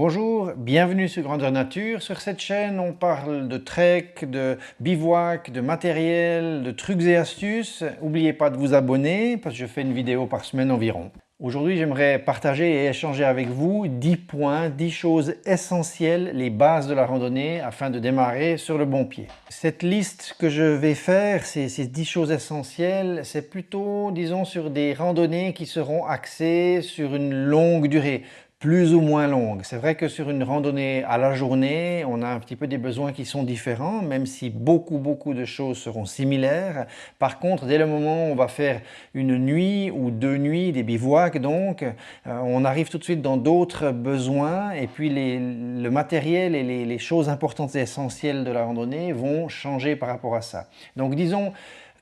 Bonjour, bienvenue sur Grandeur Nature. Sur cette chaîne, on parle de trek, de bivouac, de matériel, de trucs et astuces. N'oubliez pas de vous abonner parce que je fais une vidéo par semaine environ. Aujourd'hui, j'aimerais partager et échanger avec vous 10 points, 10 choses essentielles, les bases de la randonnée afin de démarrer sur le bon pied. Cette liste que je vais faire, ces 10 choses essentielles, c'est plutôt, disons, sur des randonnées qui seront axées sur une longue durée. Plus ou moins longue. C'est vrai que sur une randonnée à la journée, on a un petit peu des besoins qui sont différents, même si beaucoup de choses seront similaires. Par contre, dès le moment où on va faire une nuit ou 2 nuits, des bivouacs donc, on arrive tout de suite dans d'autres besoins et puis le matériel et les choses importantes et essentielles de la randonnée vont changer par rapport à ça. Donc disons,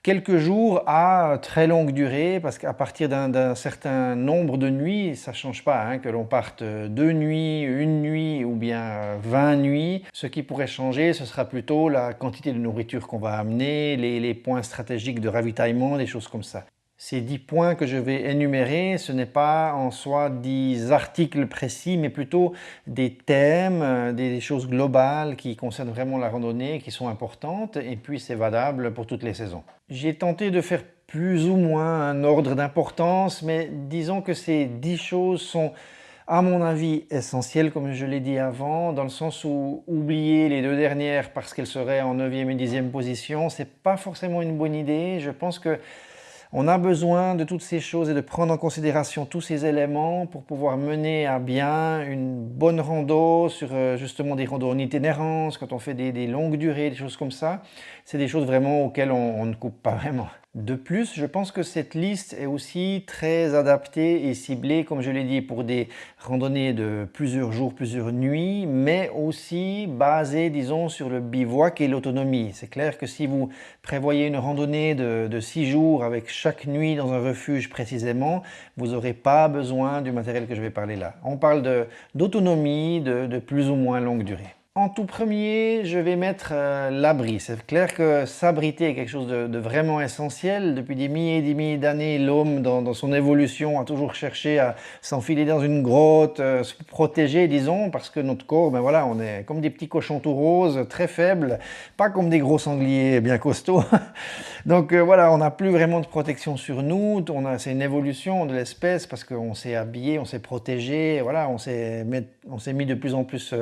quelques jours à très longue durée, parce qu'à partir d'un certain nombre de nuits, ça ne change pas, hein, que l'on parte 2 nuits, 1 nuit ou bien 20 nuits. Ce qui pourrait changer, ce sera plutôt la quantité de nourriture qu'on va amener, les points stratégiques de ravitaillement, des choses comme ça. Ces 10 points que je vais énumérer, ce n'est pas en soi 10 articles précis, mais plutôt des thèmes, des choses globales qui concernent vraiment la randonnée, qui sont importantes, et puis c'est valable pour toutes les saisons. J'ai tenté de faire plus ou moins un ordre d'importance, mais disons que ces 10 choses sont, à mon avis, essentielles, comme je l'ai dit avant, dans le sens où oublier les 2 dernières parce qu'elles seraient en 9e et 10e position, c'est pas forcément une bonne idée. Je pense que on a besoin de toutes ces choses et de prendre en considération tous ces éléments pour pouvoir mener à bien une bonne rando sur justement des randos en itinérance, quand on fait des longues durées, des choses comme ça. C'est des choses vraiment auxquelles on ne coupe pas vraiment. De plus, je pense que cette liste est aussi très adaptée et ciblée, comme je l'ai dit, pour des randonnées de plusieurs jours, plusieurs nuits, mais aussi basée, disons, sur le bivouac et l'autonomie. C'est clair que si vous prévoyez une randonnée de 6 jours avec chaque nuit dans un refuge précisément, vous n'aurez pas besoin du matériel que je vais parler là. On parle d'autonomie de plus ou moins longue durée. En tout premier, je vais mettre l'abri. C'est clair que s'abriter est quelque chose de vraiment essentiel. Depuis des milliers et des milliers d'années, l'homme, dans son évolution, a toujours cherché à s'enfiler dans une grotte, se protéger, disons, parce que notre corps, ben voilà, on est comme des petits cochons tout roses, très faibles, pas comme des gros sangliers bien costauds. Donc voilà, on n'a plus vraiment de protection sur nous. C'est une évolution de l'espèce parce qu'on s'est habillé, on s'est protégé, voilà, on s'est mis de plus en plus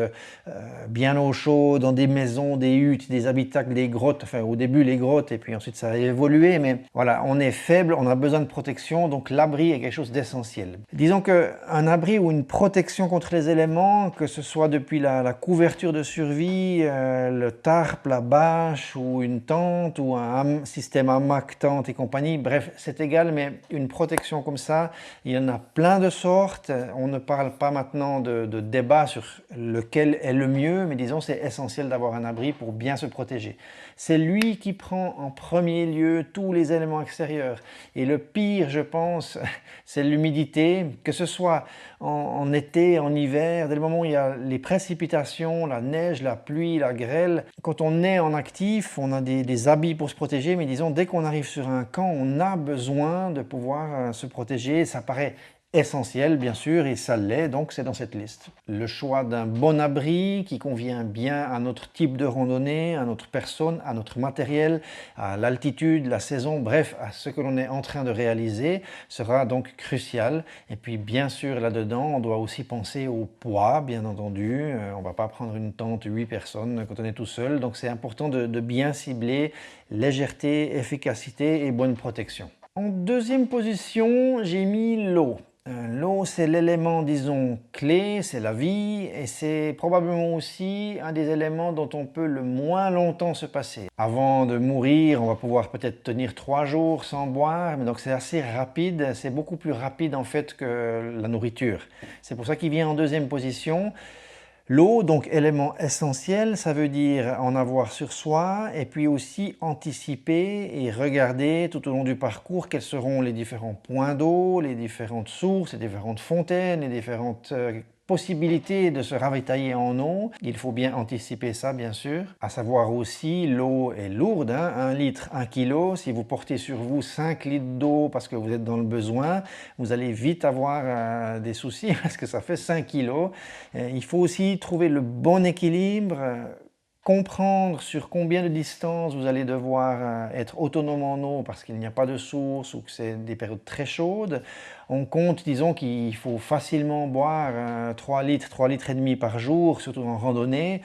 bien au chaud, dans des maisons, des huttes, des habitacles, des grottes, enfin au début les grottes et puis ensuite ça a évolué, mais voilà, on est faible, on a besoin de protection, donc l'abri est quelque chose d'essentiel. Disons qu'un abri ou une protection contre les éléments, que ce soit depuis la couverture de survie, le tarp, la bâche ou une tente ou un système hamac, tente et compagnie, bref, c'est égal, mais une protection comme ça, il y en a plein de sortes. On ne parle pas maintenant de débat sur lequel est le mieux, mais disons c'est essentiel d'avoir un abri pour bien se protéger. C'est lui qui prend en premier lieu tous les éléments extérieurs. Et le pire, je pense, c'est l'humidité, que ce soit en été, en hiver, dès le moment où il y a les précipitations, la neige, la pluie, la grêle. Quand on est en actif, on a des habits pour se protéger, mais disons, dès qu'on arrive sur un camp, on a besoin de pouvoir se protéger. Ça paraît essentiel, bien sûr, et ça l'est, donc c'est dans cette liste. Le choix d'un bon abri qui convient bien à notre type de randonnée, à notre personne, à notre matériel, à l'altitude, la saison, bref, à ce que l'on est en train de réaliser, sera donc crucial. Et puis, bien sûr, là-dedans, on doit aussi penser au poids, bien entendu. On ne va pas prendre une tente 8 personnes quand on est tout seul, donc c'est important de bien cibler légèreté, efficacité et bonne protection. En deuxième position, j'ai mis l'eau. L'eau, c'est l'élément, disons, clé, c'est la vie et c'est probablement aussi un des éléments dont on peut le moins longtemps se passer. Avant de mourir, on va pouvoir peut-être tenir 3 jours sans boire, mais donc c'est assez rapide, c'est beaucoup plus rapide en fait que la nourriture. C'est pour ça qu'il vient en deuxième position. L'eau, donc élément essentiel, ça veut dire en avoir sur soi et puis aussi anticiper et regarder tout au long du parcours quels seront les différents points d'eau, les différentes sources, les différentes fontaines, les différentes possibilité de se ravitailler en eau. Il faut bien anticiper ça, bien sûr. À savoir aussi, l'eau est lourde, hein, 1 litre, 1 kg. Si vous portez sur vous 5 litres d'eau parce que vous êtes dans le besoin, vous allez vite avoir des soucis parce que ça fait 5 kg. Il faut aussi trouver le bon équilibre, comprendre sur combien de distance vous allez devoir être autonome en eau parce qu'il n'y a pas de source ou que c'est des périodes très chaudes. On compte, disons, qu'il faut facilement boire 3 litres, 3 litres et demi par jour, surtout en randonnée.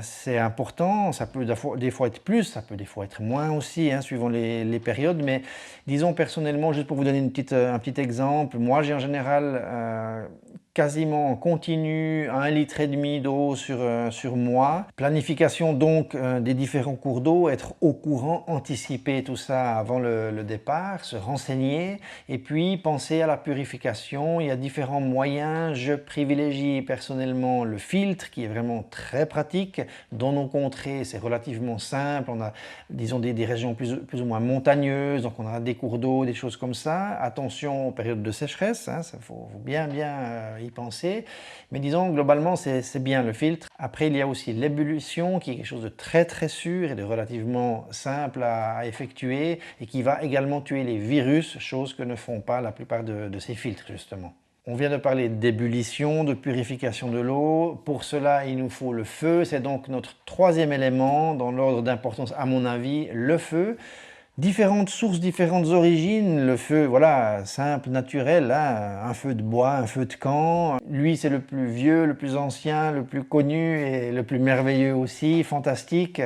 C'est important, ça peut des fois être plus, ça peut des fois être moins aussi, hein, suivant les périodes. Mais disons personnellement, juste pour vous donner un petit exemple, moi j'ai en général quasiment en continu 1,5 litre d'eau sur moi. Planification donc des différents cours d'eau, être au courant, anticiper tout ça avant le départ, se renseigner et puis penser à la purification. Il y a différents moyens. Je privilégie personnellement le filtre qui est vraiment très pratique. Dans nos contrées, c'est relativement simple. On a, disons, des régions plus ou moins montagneuses, donc on a des cours d'eau, des choses comme ça. Attention aux périodes de sécheresse, hein, ça faut bien y penser. Mais disons, globalement, c'est bien le filtre. Après, il y a aussi l'ébullition qui est quelque chose de très sûr et de relativement simple à effectuer et qui va également tuer les virus, chose que ne font pas la plupart de ces filtres, justement. On vient de parler d'ébullition, de purification de l'eau. Pour cela, il nous faut le feu. C'est donc notre troisième élément dans l'ordre d'importance, à mon avis, le feu. Différentes sources, différentes origines, le feu, voilà, simple, naturel, hein, un feu de bois, un feu de camp. Lui, c'est le plus vieux, le plus ancien, le plus connu et le plus merveilleux aussi, fantastique.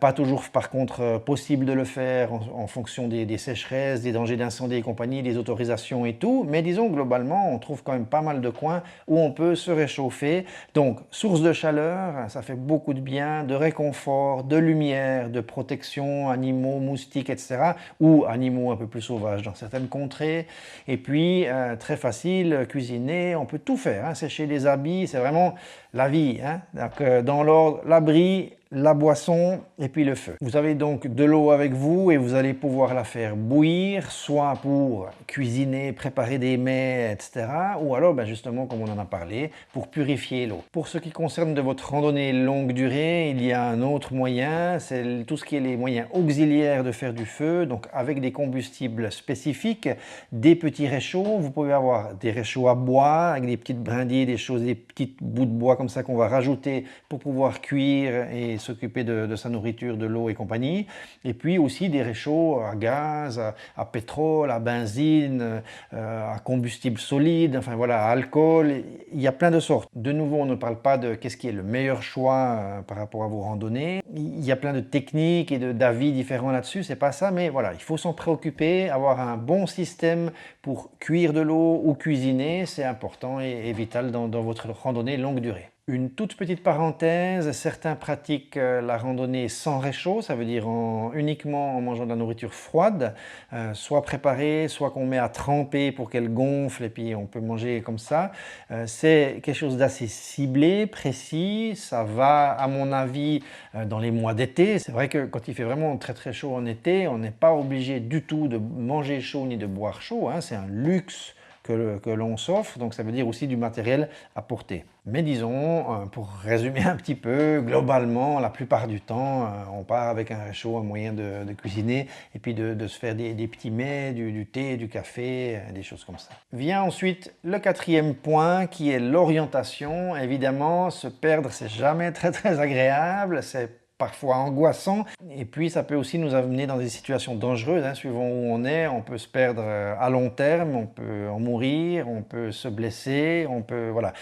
Pas toujours, par contre, possible de le faire en fonction des sécheresses, des dangers d'incendie et compagnie, des autorisations et tout. Mais disons, globalement, on trouve quand même pas mal de coins où on peut se réchauffer. Donc, source de chaleur, ça fait beaucoup de bien, de réconfort, de lumière, de protection, animaux, moustiques, etc. ou animaux un peu plus sauvages dans certaines contrées. Et puis, très facile, cuisiner, on peut tout faire, hein, sécher les habits, c'est vraiment la vie. Hein. Donc, dans l'ordre, l'abri, la boisson et puis le feu. Vous avez donc de l'eau avec vous et vous allez pouvoir la faire bouillir, soit pour cuisiner, préparer des mets, etc. ou alors, justement, comme on en a parlé, pour purifier l'eau. Pour ce qui concerne de votre randonnée longue durée, il y a un autre moyen, c'est tout ce qui est les moyens auxiliaires de faire du feu, donc avec des combustibles spécifiques, des petits réchauds. Vous pouvez avoir des réchauds à bois avec des petites brindilles, des petits bouts de bois comme ça qu'on va rajouter pour pouvoir cuire et s'occuper de sa nourriture, de l'eau et compagnie. Et puis aussi des réchauds à gaz, à pétrole, à benzine, à combustible solide, enfin voilà, à alcool. Il y a plein de sortes. De nouveau, on ne parle pas de qu'est-ce qui est le meilleur choix par rapport à vos randonnées. Il y a plein de techniques et d'avis différents là-dessus, c'est pas ça, mais voilà, il faut s'en préoccuper, avoir un bon système pour cuire de l'eau ou cuisiner, c'est important et vital dans votre randonnée longue durée. Une toute petite parenthèse, certains pratiquent la randonnée sans réchaud, ça veut dire uniquement en mangeant de la nourriture froide, soit préparée, soit qu'on met à tremper pour qu'elle gonfle et puis on peut manger comme ça. C'est quelque chose d'assez ciblé, précis, ça va à mon avis dans les mois d'été. C'est vrai que quand il fait vraiment très chaud en été, on n'est pas obligé du tout de manger chaud ni de boire chaud, hein, c'est un luxe que l'on s'offre, donc ça veut dire aussi du matériel à porter. Mais disons, pour résumer un petit peu, globalement, la plupart du temps, on part avec un réchaud, un moyen de cuisiner et puis de se faire des petits mets, du thé, du café, des choses comme ça. Vient ensuite le quatrième point qui est l'orientation. Évidemment, se perdre, c'est jamais très agréable, c'est parfois angoissant, et puis ça peut aussi nous amener dans des situations dangereuses, hein, suivant où on est. On peut se perdre à long terme, on peut en mourir, on peut se blesser, voilà.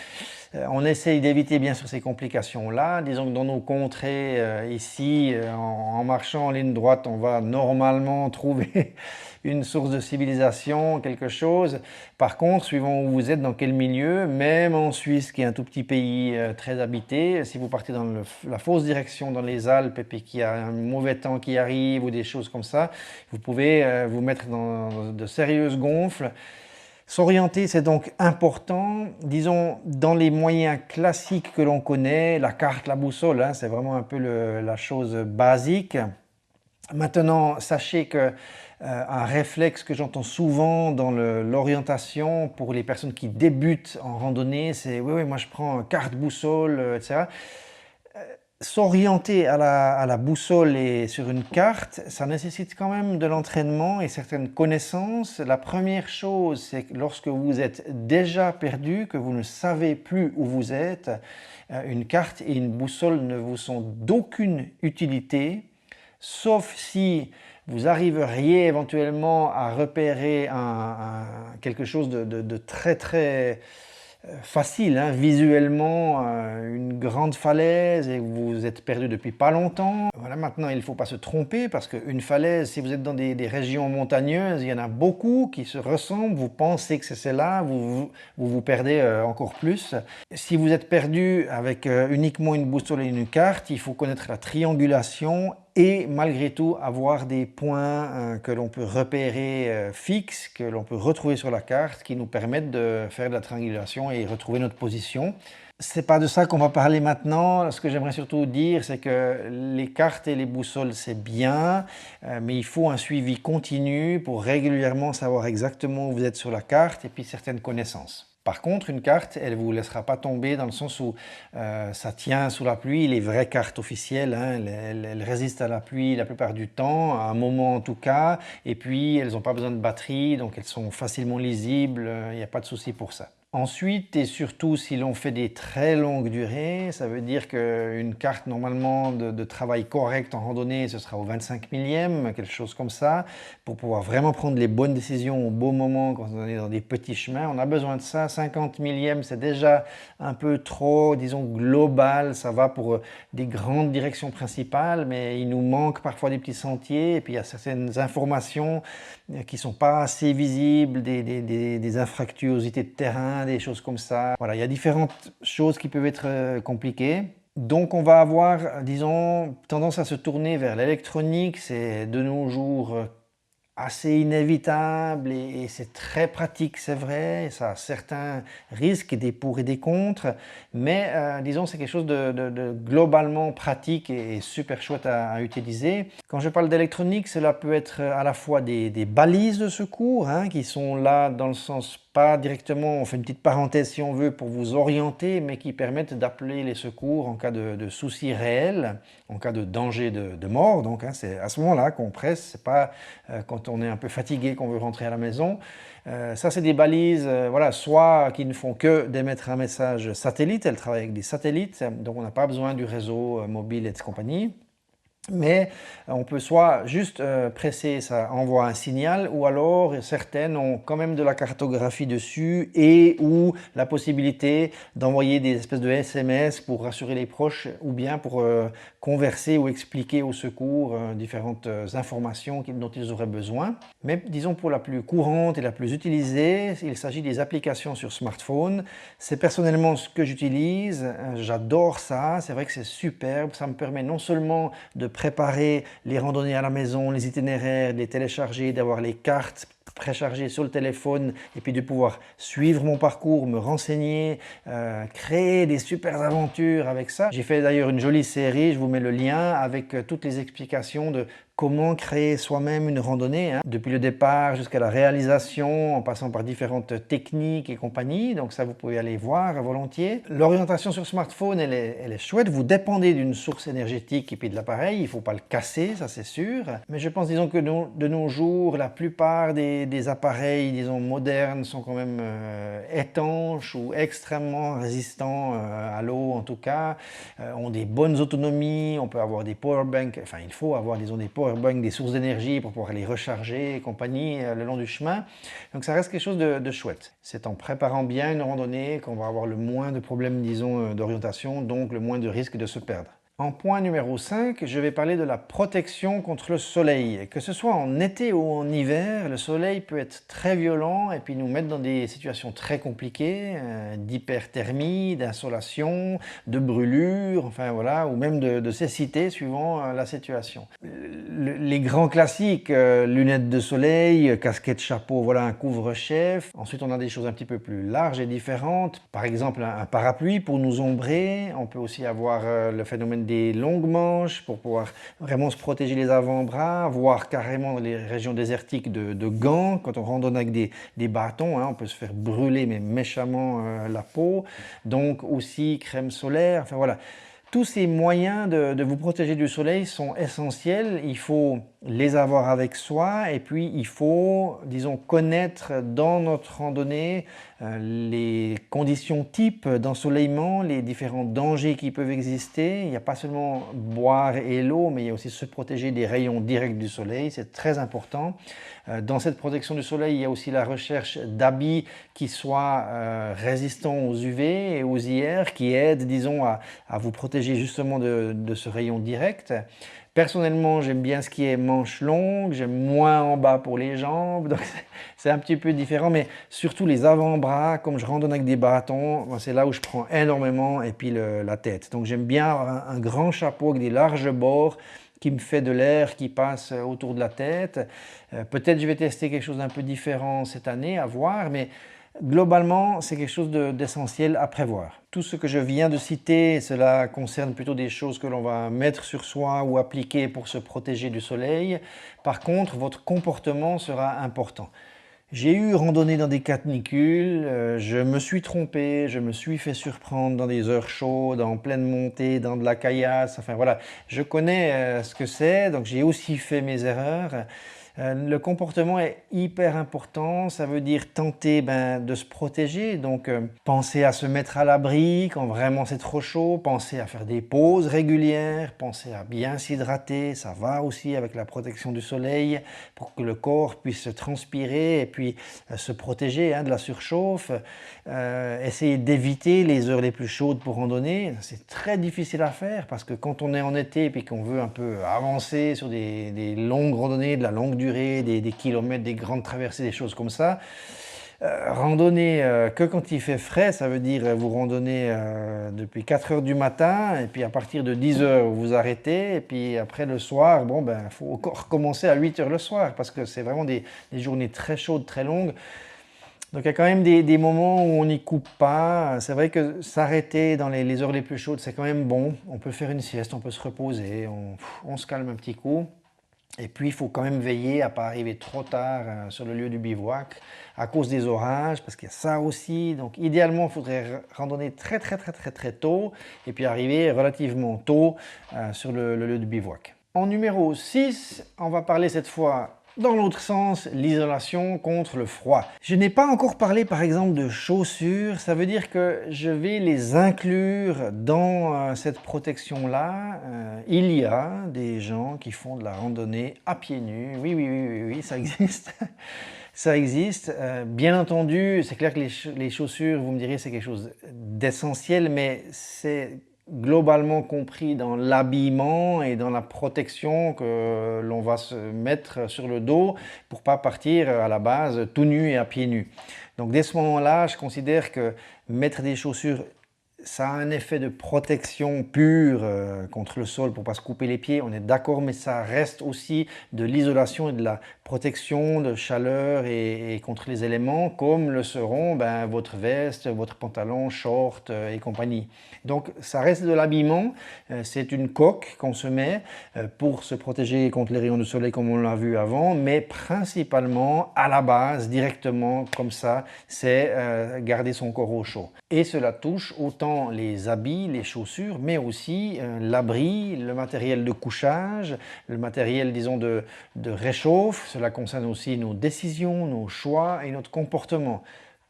On essaye d'éviter bien sûr ces complications-là. Disons que dans nos contrées, ici, en marchant en ligne droite, on va normalement trouver une source de civilisation, quelque chose. Par contre, suivant où vous êtes, dans quel milieu, même en Suisse, qui est un tout petit pays très habité, si vous partez dans la fausse direction dans les Alpes et puis qu'il y a un mauvais temps qui arrive ou des choses comme ça, vous pouvez vous mettre dans de sérieuses gonfles. S'orienter, c'est donc important. Disons, dans les moyens classiques que l'on connaît, la carte, la boussole, hein, c'est vraiment un peu la chose basique. Maintenant, sachez que un réflexe que j'entends souvent dans l'orientation pour les personnes qui débutent en randonnée, c'est oui, oui, moi je prends carte, boussole, etc. S'orienter à la boussole et sur une carte, ça nécessite quand même de l'entraînement et certaines connaissances. La première chose, c'est que lorsque vous êtes déjà perdu, que vous ne savez plus où vous êtes, une carte et une boussole ne vous sont d'aucune utilité, sauf si vous arriveriez éventuellement à repérer quelque chose de très très facile, hein, visuellement, une grande falaise et vous êtes perdu depuis pas longtemps. Voilà, maintenant il ne faut pas se tromper parce qu'une falaise, si vous êtes dans des régions montagneuses, il y en a beaucoup qui se ressemblent, vous pensez que c'est celle-là, vous perdez encore plus. Si vous êtes perdu avec uniquement une boussole et une carte, il faut connaître la triangulation et malgré tout avoir des points que l'on peut repérer fixes, que l'on peut retrouver sur la carte, qui nous permettent de faire de la triangulation et retrouver notre position. C'est pas de ça qu'on va parler maintenant. Ce que j'aimerais surtout dire, c'est que les cartes et les boussoles, c'est bien, mais il faut un suivi continu pour régulièrement savoir exactement où vous êtes sur la carte et puis certaines connaissances. Par contre, une carte, elle ne vous laissera pas tomber dans le sens où ça tient sous la pluie. Les vraies cartes officielles, hein, elles résistent à la pluie la plupart du temps, à un moment en tout cas, et puis elles n'ont pas besoin de batterie, donc elles sont facilement lisibles, il n'y a pas de souci pour ça. Ensuite, et surtout si l'on fait des très longues durées, ça veut dire qu'une carte normalement de travail correct en randonnée, ce sera au 25 millième, quelque chose comme ça, pour pouvoir vraiment prendre les bonnes décisions au bon moment quand on est dans des petits chemins. On a besoin de ça. 50 millième, c'est déjà un peu trop, disons, global. Ça va pour des grandes directions principales, mais il nous manque parfois des petits sentiers, et puis il y a certaines informations qui ne sont pas assez visibles, des infractuosités de terrain, des choses comme ça. Voilà, il y a différentes choses qui peuvent être compliquées. Donc on va avoir, disons, tendance à se tourner vers l'électronique. C'est de nos jours assez inévitable et c'est très pratique, c'est vrai. Ça a certains risques, des pour et des contre, mais disons c'est quelque chose de globalement pratique et super chouette à utiliser. Quand je parle d'électronique, cela peut être à la fois des balises de secours, hein, qui sont là dans le sens pas directement, on fait une petite parenthèse si on veut pour vous orienter, mais qui permettent d'appeler les secours en cas de soucis réels, en cas de danger de mort. Donc hein, c'est à ce moment-là qu'on presse, c'est pas quand on est un peu fatigué qu'on veut rentrer à la maison. Ça c'est des balises, voilà, soit qui ne font que d'émettre un message satellite, elles travaillent avec des satellites, donc on n'a pas besoin du réseau mobile et de compagnie. Mais on peut soit juste presser, ça envoie un signal, ou alors certaines ont quand même de la cartographie dessus et ou la possibilité d'envoyer des espèces de SMS pour rassurer les proches ou bien pour converser ou expliquer au secours différentes informations dont ils auraient besoin. Mais disons pour la plus courante et la plus utilisée, il s'agit des applications sur smartphone. C'est personnellement ce que j'utilise, j'adore ça, c'est vrai que c'est superbe, ça me permet non seulement de préparer les randonnées à la maison, les itinéraires, de les télécharger, d'avoir les cartes préchargées sur le téléphone et puis de pouvoir suivre mon parcours, me renseigner, créer des super aventures avec ça. J'ai fait d'ailleurs une jolie série, je vous mets le lien avec toutes les explications de comment créer soi-même une randonnée, hein, depuis le départ jusqu'à la réalisation, en passant par différentes techniques et compagnie. Donc ça, vous pouvez aller voir volontiers. L'orientation sur smartphone, elle est chouette. Vous dépendez d'une source énergétique et puis de l'appareil. Il ne faut pas le casser, ça c'est sûr. Mais je pense, disons que de nos jours, la plupart des appareils, disons, modernes sont quand même étanches ou extrêmement résistants à l'eau, en tout cas, ont des bonnes autonomies. On peut avoir des powerbanks, enfin il faut avoir, disons, des powerbanks, des sources d'énergie pour pouvoir les recharger et compagnie le long du chemin. Donc ça reste quelque chose de chouette. C'est en préparant bien une randonnée qu'on va avoir le moins de problèmes, disons, d'orientation, donc le moins de risque de se perdre. En point numéro 5, je vais parler de la protection contre le soleil. Que ce soit en été ou en hiver, le soleil peut être très violent et puis nous mettre dans des situations très compliquées, d'hyperthermie, d'insolation, de brûlure, enfin voilà, ou même de cécité suivant la situation. Les grands classiques, lunettes de soleil, casquette, chapeau, voilà un couvre-chef. Ensuite on a des choses un petit peu plus larges et différentes. Par exemple un parapluie pour nous ombrer. On peut aussi avoir le phénomène des longues manches pour pouvoir vraiment se protéger les avant-bras, voire carrément dans les régions désertiques de gants. Quand on randonne avec des bâtons, hein, on peut se faire brûler mais méchamment la peau. Donc aussi crème solaire, enfin voilà. Tous ces moyens de vous protéger du soleil sont essentiels. Il faut les avoir avec soi et puis il faut, disons, connaître dans notre randonnée les conditions types d'ensoleillement, les différents dangers qui peuvent exister. Il n'y a pas seulement boire et l'eau, mais il y a aussi se protéger des rayons directs du soleil. C'est très important. Dans cette protection du soleil, il y a aussi la recherche d'habits qui soient résistants aux UV et aux IR, qui aident, disons, à vous protéger justement de ce rayon direct. Personnellement, j'aime bien ce qui est manches longues, j'aime moins en bas pour les jambes, donc c'est un petit peu différent, mais surtout les avant-bras, comme je randonne avec des bâtons, c'est là où je prends énormément, et puis la tête. Donc j'aime bien avoir un grand chapeau avec des larges bords qui me fait de l'air qui passe autour de la tête. Peut-être je vais tester quelque chose d'un peu différent cette année, à voir, mais globalement, c'est quelque chose d'essentiel à prévoir. Tout ce que je viens de citer, cela concerne plutôt des choses que l'on va mettre sur soi ou appliquer pour se protéger du soleil. Par contre, votre comportement sera important. J'ai eu randonné dans des canicules, je me suis trompé, je me suis fait surprendre dans des heures chaudes, en pleine montée, dans de la caillasse, enfin voilà, je connais ce que c'est, donc j'ai aussi fait mes erreurs. Le comportement est hyper important, ça veut dire tenter de se protéger, donc penser à se mettre à l'abri quand vraiment c'est trop chaud, penser à faire des pauses régulières, penser à bien s'hydrater, ça va aussi avec la protection du soleil pour que le corps puisse transpirer et puis se protéger de la surchauffe. Essayer d'éviter les heures les plus chaudes pour randonner, c'est très difficile à faire parce que quand on est en été et qu'on veut un peu avancer sur des longues randonnées, de la longue durée, des kilomètres, des grandes traversées, des choses comme ça. Randonner que quand il fait frais, ça veut dire vous randonnez depuis 4 heures du matin et puis à partir de 10 heures vous arrêtez et puis après le soir, il faut recommencer à 8 heures le soir parce que c'est vraiment des journées très chaudes, très longues. Donc il y a quand même des moments où on n'y coupe pas. C'est vrai que s'arrêter dans les heures les plus chaudes, c'est quand même bon. On peut faire une sieste, on peut se reposer, on se calme un petit coup. Et puis, il faut quand même veiller à ne pas arriver trop tard sur le lieu du bivouac à cause des orages, parce qu'il y a ça aussi. Donc, idéalement, il faudrait randonner très tôt et puis arriver relativement tôt sur le lieu du bivouac. En numéro 6, on va parler cette fois dans l'autre sens, l'isolation contre le froid. Je n'ai pas encore parlé par exemple de chaussures, ça veut dire que je vais les inclure dans cette protection-là. Il y a des gens qui font de la randonnée à pieds nus, oui, ça existe. Ça existe. Bien entendu, c'est clair que les chaussures, vous me direz, c'est quelque chose d'essentiel, mais c'est globalement compris dans l'habillement et dans la protection que l'on va se mettre sur le dos pour ne pas partir à la base tout nu et à pieds nus. Donc dès ce moment-là, je considère que mettre des chaussures, ça a un effet de protection pure contre le sol pour ne pas se couper les pieds, on est d'accord, mais ça reste aussi de l'isolation et de la protection de chaleur et contre les éléments, comme le seront votre veste, votre pantalon, short et compagnie. Donc ça reste de l'habillement, c'est une coque qu'on se met pour se protéger contre les rayons du soleil comme on l'a vu avant, mais principalement à la base, directement comme ça, c'est garder son corps au chaud. Et cela touche autant les habits, les chaussures, mais aussi l'abri, le matériel de couchage, le matériel, disons, de réchauffe. Cela concerne aussi nos décisions, nos choix et notre comportement.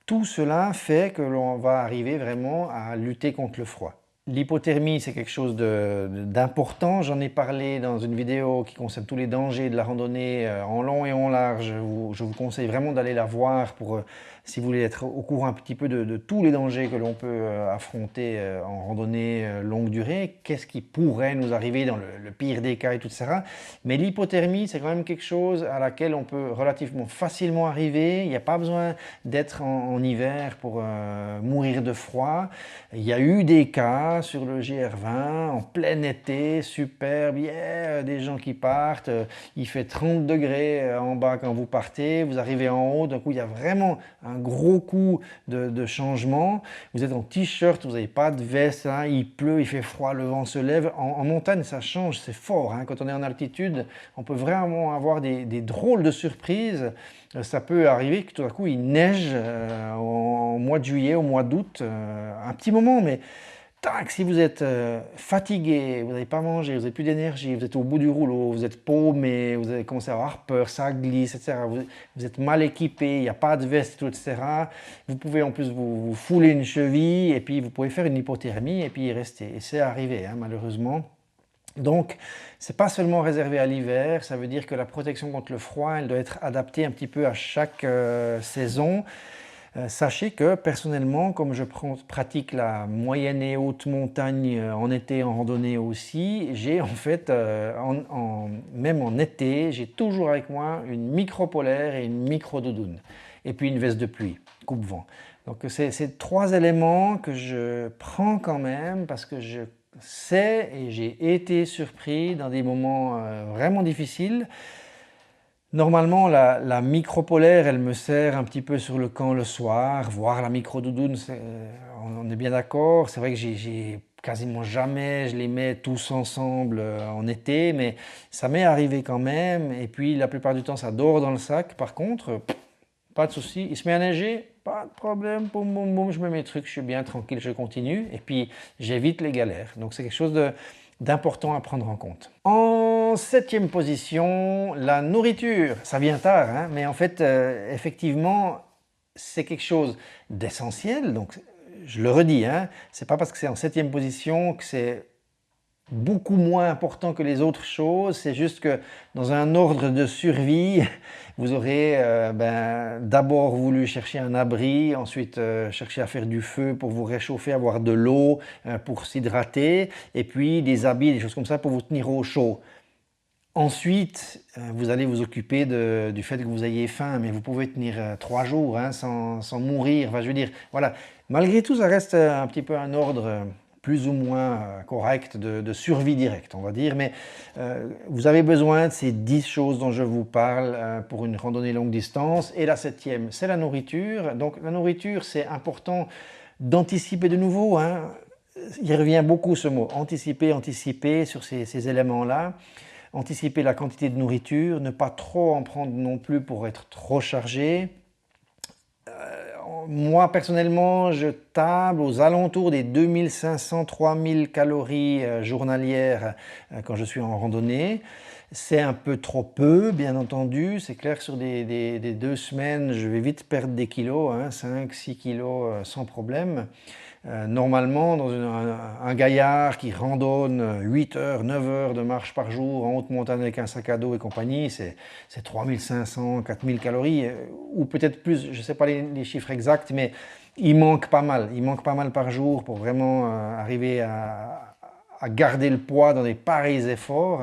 Tout cela fait que l'on va arriver vraiment à lutter contre le froid. L'hypothermie, c'est quelque chose d'important. J'en ai parlé dans une vidéo qui concerne tous les dangers de la randonnée en long et en large. Je vous conseille vraiment d'aller la voir pour, si vous voulez être au courant un petit peu de tous les dangers que l'on peut affronter en randonnée longue durée. Qu'est-ce qui pourrait nous arriver dans le pire des cas et tout ça. Mais l'hypothermie, c'est quand même quelque chose à laquelle on peut relativement facilement arriver. Il n'y a pas besoin d'être en hiver pour mourir de froid. Il y a eu des cas sur le GR20, en plein été, superbe, des gens qui partent, il fait 30 degrés en bas quand vous partez, vous arrivez en haut, d'un coup il y a vraiment un un gros coup de changement. Vous êtes en t-shirt, vous n'avez pas de veste, hein, il pleut, il fait froid, le vent se lève. En montagne, ça change, c'est fort, hein. Quand on est en altitude, on peut vraiment avoir des drôles de surprises. Ça peut arriver que tout à coup il neige au mois de juillet, au mois d'août, un petit moment, mais tac, si vous êtes fatigué, vous n'avez pas mangé, vous n'avez plus d'énergie, vous êtes au bout du rouleau, vous êtes paumé, vous avez commencé à avoir peur, ça glisse, etc. Vous êtes mal équipé, il n'y a pas de veste, etc. Vous pouvez en plus vous fouler une cheville et puis vous pouvez faire une hypothermie et puis y rester. Et c'est arrivé, hein, malheureusement. Donc, ce n'est pas seulement réservé à l'hiver, ça veut dire que la protection contre le froid, elle doit être adaptée un petit peu à chaque saison. Sachez que personnellement, comme je pratique la moyenne et haute montagne en été, en randonnée aussi, j'ai en fait, même en été, j'ai toujours avec moi une micro-polaire et une micro-doudoune. Et puis une veste de pluie, coupe-vent. Donc c'est ces 3 éléments que je prends quand même parce que je sais et j'ai été surpris dans des moments vraiment difficiles. Normalement, la micro-polaire, elle me sert un petit peu sur le camp le soir, voire la micro-doudoune, on est bien d'accord. C'est vrai que j'ai quasiment jamais, je les mets tous ensemble en été, mais ça m'est arrivé quand même. Et puis, la plupart du temps, ça dort dans le sac. Par contre, pas de souci. Il se met à neiger, pas de problème, boum, boum, boum, je mets mes trucs, je suis bien tranquille, je continue. Et puis, j'évite les galères. Donc, c'est quelque chose d'important à prendre en compte. En 7e position, la nourriture. Ça vient tard, hein, mais en fait, effectivement, c'est quelque chose d'essentiel. Donc, je le redis, hein, c'est pas parce que c'est en 7e position que c'est beaucoup moins important que les autres choses. C'est juste que dans un ordre de survie, vous aurez d'abord voulu chercher un abri, ensuite chercher à faire du feu pour vous réchauffer, avoir de l'eau pour s'hydrater, et puis des habits, des choses comme ça pour vous tenir au chaud. Ensuite, vous allez vous occuper du fait que vous ayez faim, mais vous pouvez tenir 3 jours hein, sans mourir. Enfin, je veux dire, voilà. Malgré tout, ça reste un petit peu un ordre plus ou moins correct de survie directe, on va dire. Mais vous avez besoin de ces 10 choses dont je vous parle pour une randonnée longue distance. Et la 7e, c'est la nourriture. Donc la nourriture, c'est important d'anticiper de nouveau. Hein. Il revient beaucoup ce mot, anticiper sur ces éléments-là. Anticiper la quantité de nourriture, ne pas trop en prendre non plus pour être trop chargé. Moi, personnellement, je table aux alentours des 2500-3000 calories journalières quand je suis en randonnée. C'est un peu trop peu, bien entendu. C'est clair que sur des 2 semaines, je vais vite perdre des kilos, hein, 5-6 kilos sans problème. Normalement, dans un gaillard qui randonne 8 heures, 9 heures de marche par jour en haute montagne avec un sac à dos et compagnie, c'est 3500, 4000 calories, ou peut-être plus, je ne sais pas les chiffres exacts, mais il manque pas mal. Il manque pas mal par jour pour vraiment arriver à garder le poids dans des pareils efforts.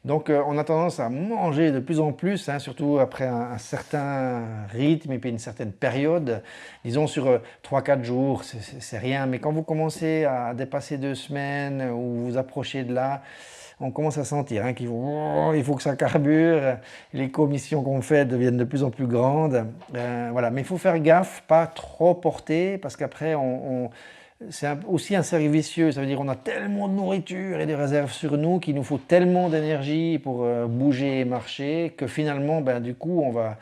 Donc on a tendance à manger de plus en plus, hein, surtout après un certain rythme et puis une certaine période. Disons sur 3-4 jours, c'est rien. Mais quand vous commencez à dépasser 2 semaines ou vous approchez de là, on commence à sentir hein, il faut que ça carbure. Les commissions qu'on fait deviennent de plus en plus grandes. Voilà. Mais il faut faire gaffe, pas trop porter, parce qu'après c'est aussi un cercle vicieux, ça veut dire qu'on a tellement de nourriture et de réserves sur nous qu'il nous faut tellement d'énergie pour bouger et marcher que finalement, du coup, on va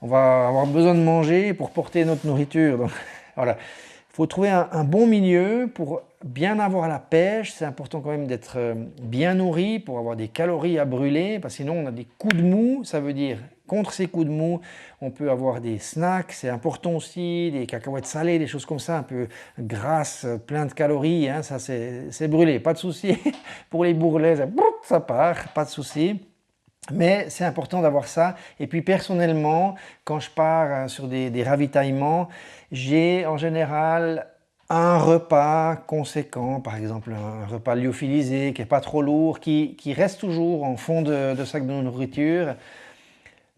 avoir besoin de manger pour porter notre nourriture. Donc, voilà. Il faut trouver un bon milieu pour bien avoir la pêche. C'est important quand même d'être bien nourri pour avoir des calories à brûler, parce que sinon on a des coups de mou. Ça veut dire, contre ces coups de mou, on peut avoir des snacks, c'est important aussi, des cacahuètes salées, des choses comme ça, un peu grasses, plein de calories. Hein, ça c'est brûlé, pas de souci. Pour les bourrelets, ça part, pas de souci. Mais c'est important d'avoir ça. Et puis personnellement, quand je pars sur des ravitaillements, j'ai en général un repas conséquent, par exemple un repas lyophilisé qui n'est pas trop lourd, qui reste toujours en fond de sac de nourriture.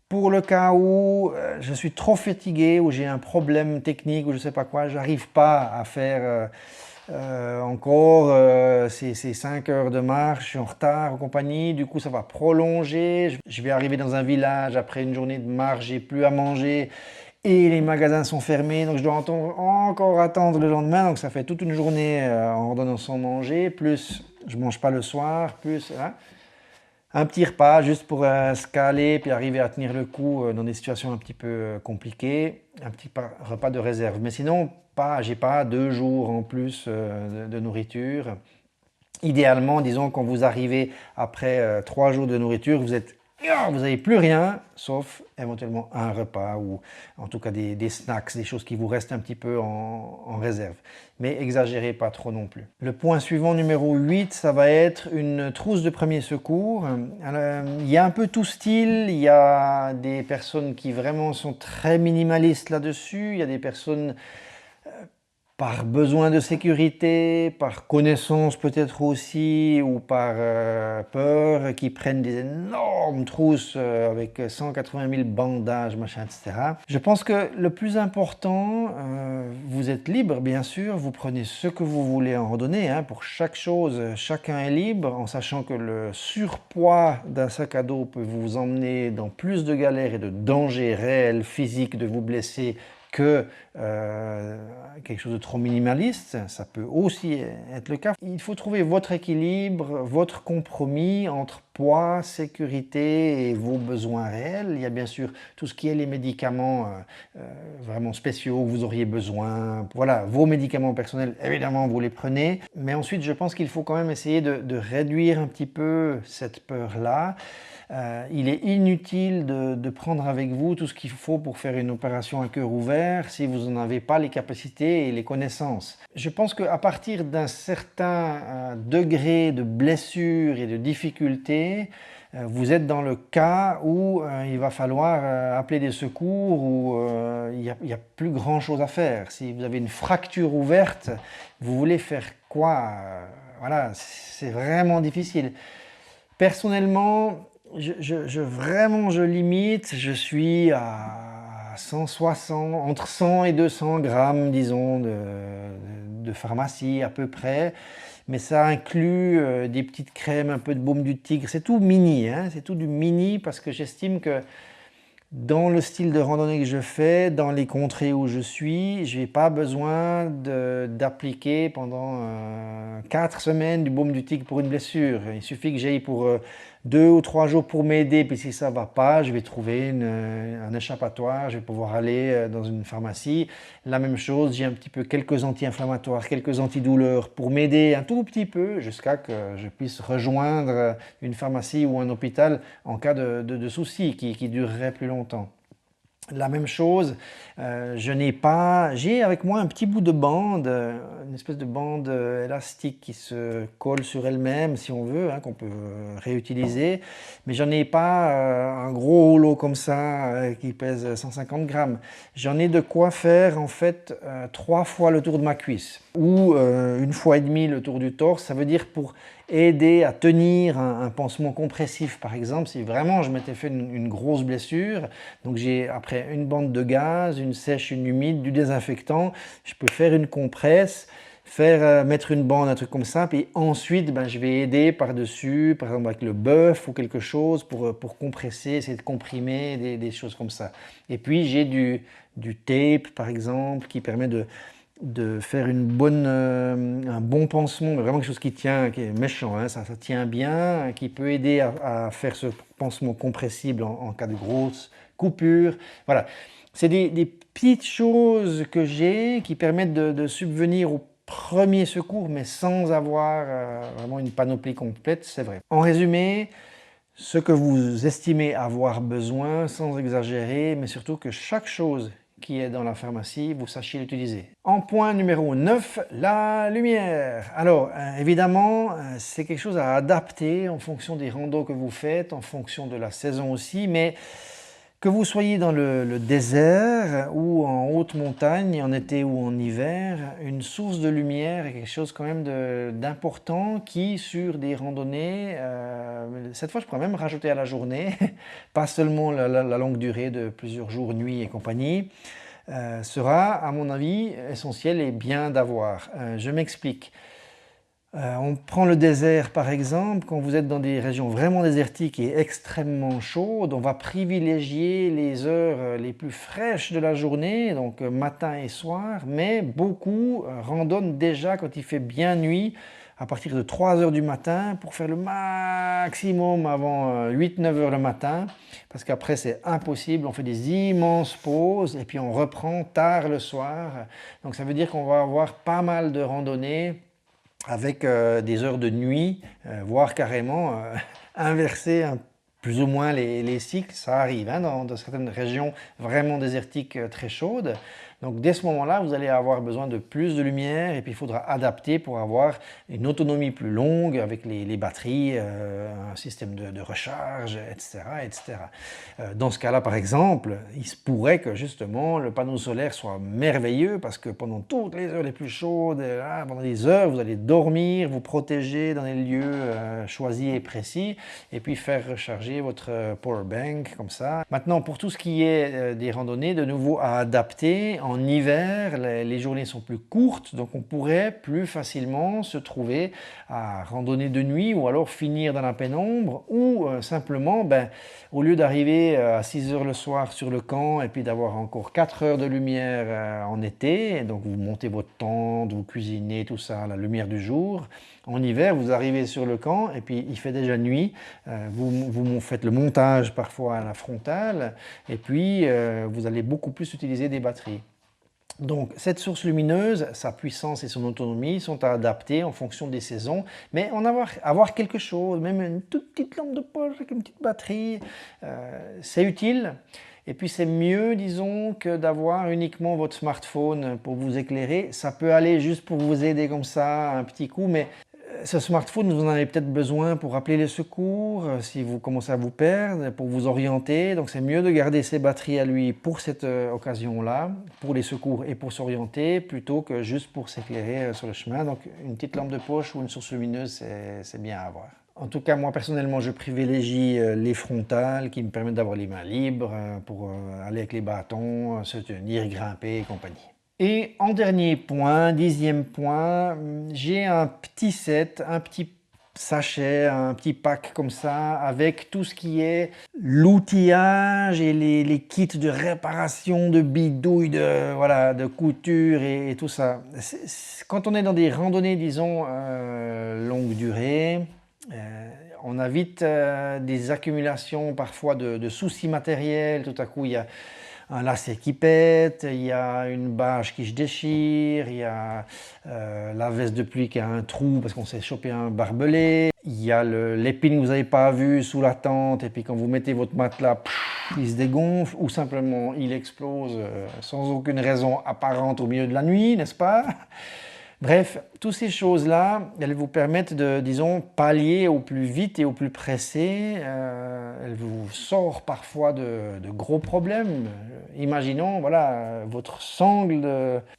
Pour le cas où je suis trop fatigué, ou j'ai un problème technique, ou je ne sais pas quoi, je n'arrive pas à faire encore ces 5 heures de marche, je suis en retard en compagnie, du coup ça va prolonger, je vais arriver dans un village après une journée de marche, j'ai plus à manger, et les magasins sont fermés, donc je dois encore attendre le lendemain, donc ça fait toute une journée en randonnant sans manger, plus je mange pas le soir, plus hein, un petit repas juste pour se caler puis arriver à tenir le coup dans des situations un petit peu compliquées, un petit repas de réserve. Mais sinon, j'ai pas 2 jours en plus de nourriture. Idéalement, disons, quand vous arrivez après 3 jours de nourriture, vous n'avez plus rien, sauf éventuellement un repas ou en tout cas des snacks, des choses qui vous restent un petit peu en réserve. Mais exagérez pas trop non plus. Le point suivant, numéro 8, ça va être une trousse de premier secours. Alors, il y a un peu tout style, il y a des personnes qui vraiment sont très minimalistes là-dessus, il y a des personnes par besoin de sécurité, par connaissance peut-être aussi, ou par peur, qui prennent des énormes trousses avec 180 000 bandages, machin, etc. Je pense que le plus important, vous êtes libre bien sûr, vous prenez ce que vous voulez en randonnée, hein, pour chaque chose, chacun est libre, en sachant que le surpoids d'un sac à dos peut vous emmener dans plus de galères et de dangers réels, physiques, de vous blesser, que quelque chose de trop minimaliste, ça peut aussi être le cas. Il faut trouver votre équilibre, votre compromis entre poids, sécurité et vos besoins réels. Il y a bien sûr tout ce qui est les médicaments vraiment spéciaux que vous auriez besoin. Voilà, vos médicaments personnels, évidemment, vous les prenez. Mais ensuite, je pense qu'il faut quand même essayer de réduire un petit peu cette peur-là. Il est inutile de prendre avec vous tout ce qu'il faut pour faire une opération à cœur ouvert si vous n'en avez pas les capacités et les connaissances. Je pense qu'à partir d'un certain degré de blessure et de difficulté, vous êtes dans le cas où il va falloir appeler des secours, où il n'y a plus grand chose à faire. Si vous avez une fracture ouverte, vous voulez faire quoi? Voilà, c'est vraiment difficile. Personnellement, vraiment je limite, je suis à 160, entre 100 et 200 grammes, disons, de pharmacie à peu près. Mais ça inclut des petites crèmes, un peu de baume du tigre, c'est tout mini, hein, c'est tout du mini parce que j'estime que dans le style de randonnée que je fais, dans les contrées où je suis, je n'ai pas besoin d'appliquer pendant 4 semaines du baume du tigre pour une blessure. Il suffit que j'aille pour 2 ou 3 jours pour m'aider, puis si ça ne va pas, je vais trouver un échappatoire, je vais pouvoir aller dans une pharmacie. La même chose, j'ai un petit peu quelques anti-inflammatoires, quelques antidouleurs pour m'aider un tout petit peu jusqu'à que je puisse rejoindre une pharmacie ou un hôpital en cas de soucis qui durerait plus longtemps. La même chose, j'ai avec moi un petit bout de bande, une espèce de bande élastique qui se colle sur elle-même si on veut, hein, qu'on peut réutiliser, mais j'en ai pas un gros rouleau comme ça qui pèse 150 grammes. J'en ai de quoi faire en fait 3 fois le tour de ma cuisse ou 1,5 fois le tour du torse. Ça veut dire pour aider à tenir un pansement compressif par exemple, si vraiment je m'étais fait une grosse blessure, donc j'ai après une bande de gaz, une sèche, une humide, du désinfectant, je peux faire une compresse, mettre une bande, un truc comme ça, puis ensuite je vais aider par-dessus, par exemple avec le bœuf ou quelque chose pour compresser, essayer de comprimer, des choses comme ça. Et puis j'ai du tape par exemple qui permet de faire un bon pansement, mais vraiment quelque chose qui tient, qui est méchant, hein, ça tient bien, qui peut aider à faire ce pansement compressible en cas de grosse coupure. Voilà, c'est des petites choses que j'ai qui permettent de subvenir au premier secours, mais sans avoir vraiment une panoplie complète, c'est vrai. En résumé, ce que vous estimez avoir besoin, sans exagérer, mais surtout que chaque chose qui est dans la pharmacie, vous sachiez l'utiliser. En point numéro 9, la lumière. Alors, évidemment, c'est quelque chose à adapter en fonction des randos que vous faites, en fonction de la saison aussi, mais que vous soyez dans le désert ou en haute montagne, en été ou en hiver, une source de lumière est quelque chose quand même d'important qui, sur des randonnées, cette fois je pourrais même rajouter à la journée, pas seulement la longue durée de plusieurs jours, nuits et compagnie, sera à mon avis essentiel et bien d'avoir. Je m'explique. On prend le désert par exemple, quand vous êtes dans des régions vraiment désertiques et extrêmement chaudes, on va privilégier les heures les plus fraîches de la journée, donc matin et soir, mais beaucoup randonnent déjà quand il fait bien nuit, à partir de 3 heures du matin, pour faire le maximum avant 8-9 heures le matin, parce qu'après c'est impossible, on fait des immenses pauses et puis on reprend tard le soir. Donc ça veut dire qu'on va avoir pas mal de randonnées avec des heures de nuit, voire carrément inverser plus ou moins les cycles, ça arrive hein, dans certaines régions vraiment désertiques très chaudes. Donc dès ce moment-là, vous allez avoir besoin de plus de lumière et puis il faudra adapter pour avoir une autonomie plus longue avec les batteries, un système de recharge, etc. etc. Dans ce cas-là, par exemple, il se pourrait que justement le panneau solaire soit merveilleux parce que pendant toutes les heures les plus chaudes, pendant des heures, vous allez dormir, vous protéger dans des lieux choisis et précis et puis faire recharger votre power bank comme ça. Maintenant, pour tout ce qui est des randonnées, de nouveau à adapter, en hiver, les journées sont plus courtes, donc on pourrait plus facilement se trouver à randonner de nuit ou alors finir dans la pénombre ou simplement, au lieu d'arriver à 6 heures le soir sur le camp et puis d'avoir encore 4 heures de lumière en été, donc vous montez votre tente, vous cuisinez, tout ça à la lumière du jour. En hiver, vous arrivez sur le camp et puis il fait déjà nuit, vous faites le montage parfois à la frontale et puis vous allez beaucoup plus utiliser des batteries. Donc cette source lumineuse, sa puissance et son autonomie sont à adapter en fonction des saisons, mais avoir quelque chose, même une toute petite lampe de poche avec une petite batterie, c'est utile. Et puis c'est mieux, disons, que d'avoir uniquement votre smartphone pour vous éclairer. Ça peut aller juste pour vous aider comme ça, un petit coup, mais ce smartphone, vous en avez peut-être besoin pour appeler les secours, si vous commencez à vous perdre, pour vous orienter. Donc c'est mieux de garder ses batteries à lui pour cette occasion-là, pour les secours et pour s'orienter, plutôt que juste pour s'éclairer sur le chemin. Donc une petite lampe de poche ou une source lumineuse, c'est bien à avoir. En tout cas, moi personnellement, je privilégie les frontales qui me permettent d'avoir les mains libres pour aller avec les bâtons, se tenir, grimper et compagnie. Et en dernier point, 10e point, j'ai un petit set, un petit sachet, un petit pack comme ça, avec tout ce qui est l'outillage et les kits de réparation, de bidouilles, de couture et tout ça. Quand on est dans des randonnées, disons, longue durée, on a vite des accumulations parfois de soucis matériels. Tout à coup, il y a un lacet qui pète, il y a une bâche qui se déchire, il y a la veste de pluie qui a un trou parce qu'on s'est chopé un barbelé, il y a l'épine que vous n'avez pas vue sous la tente et puis quand vous mettez votre matelas, il se dégonfle ou simplement il explose sans aucune raison apparente au milieu de la nuit, n'est-ce pas? Bref, toutes ces choses-là, elles vous permettent de, disons, pallier au plus vite et au plus pressé. Elles vous sortent parfois de gros problèmes. Imaginons, voilà, votre sangle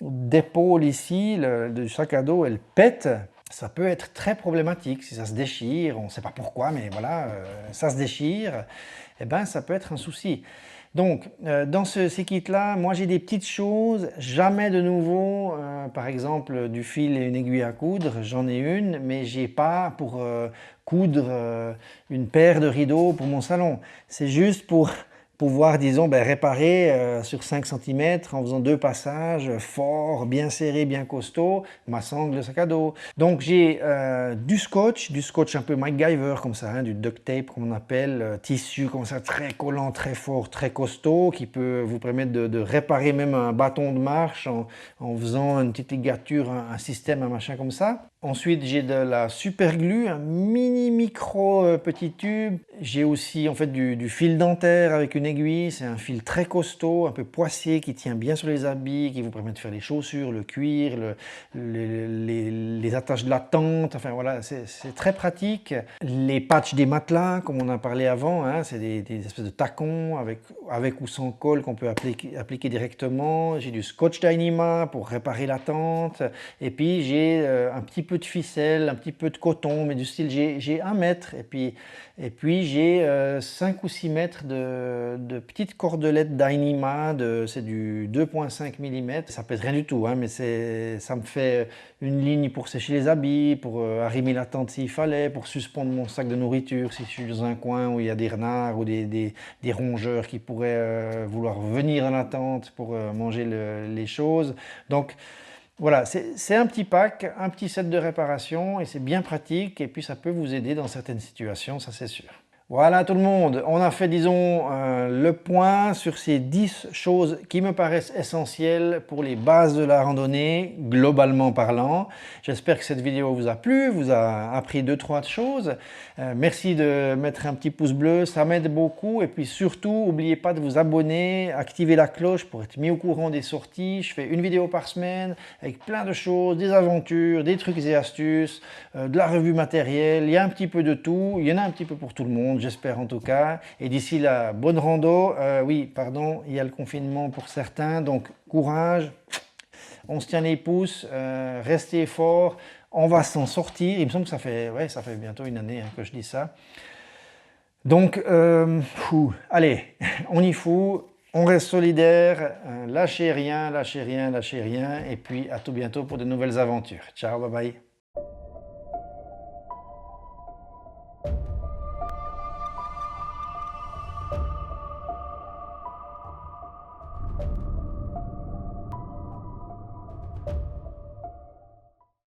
d'épaule ici, du sac à dos, elle pète. Ça peut être très problématique si ça se déchire. On ne sait pas pourquoi, mais voilà, ça se déchire. Eh bien, ça peut être un souci. Donc, dans ces kits-là, moi j'ai des petites choses, jamais de nouveau, par exemple du fil et une aiguille à coudre, j'en ai une, mais j'ai pas pour coudre une paire de rideaux pour mon salon. C'est juste pour pouvoir, disons, réparer sur 5 cm en faisant 2 passages forts, bien serrés, bien costauds, ma sangle de sac à dos. Donc j'ai du scotch un peu MacGyver comme ça, hein, du duct tape comme on appelle, tissu comme ça, très collant, très fort, très costaud, qui peut vous permettre de réparer même un bâton de marche en faisant une petite ligature, un système, un machin comme ça. Ensuite, j'ai de la super glue, un mini micro petit tube. J'ai aussi en fait du fil dentaire avec une aiguille. C'est un fil très costaud, un peu poissé, qui tient bien sur les habits, qui vous permet de faire les chaussures, le cuir, les attaches de la tente. Enfin voilà, c'est très pratique. Les patchs des matelas, comme on en a parlé avant, hein, c'est des espèces de tacons avec ou sans colle qu'on peut appliquer directement. J'ai du scotch Dyneema pour réparer la tente. Et puis j'ai un petit peu peu de ficelle, un petit peu de coton, mais du style j'ai 1 mètre et puis j'ai 5 ou 6 mètres de petites cordelettes Dyneema, c'est du 2,5 mm. Ça pèse rien du tout, hein, mais ça me fait une ligne pour sécher les habits, pour arrimer la tente s'il fallait, pour suspendre mon sac de nourriture si je suis dans un coin où il y a des renards ou des rongeurs qui pourraient vouloir venir dans la tente pour manger les choses. Donc voilà, c'est un petit pack, un petit set de réparation et c'est bien pratique et puis ça peut vous aider dans certaines situations, ça c'est sûr. Voilà tout le monde, on a fait disons le point sur ces 10 choses qui me paraissent essentielles pour les bases de la randonnée, globalement parlant. J'espère que cette vidéo vous a plu, vous a appris 2-3 choses. Merci de mettre un petit pouce bleu, ça m'aide beaucoup. Et puis surtout, n'oubliez pas de vous abonner, activer la cloche pour être mis au courant des sorties. Je fais une vidéo par semaine avec plein de choses, des aventures, des trucs et astuces, de la revue matérielle, il y a un petit peu de tout, il y en a un petit peu pour tout le monde. J'espère en tout cas. Et d'ici là, bonne rando. Oui, pardon, il y a le confinement pour certains, donc courage. On se tient les pouces, restez forts. On va s'en sortir. Il me semble que ça fait bientôt une année que je dis ça. Donc, allez, on y fout. On reste solidaire. Lâchez rien, lâchez rien, lâchez rien. Et puis, à tout bientôt pour de nouvelles aventures. Ciao, bye bye.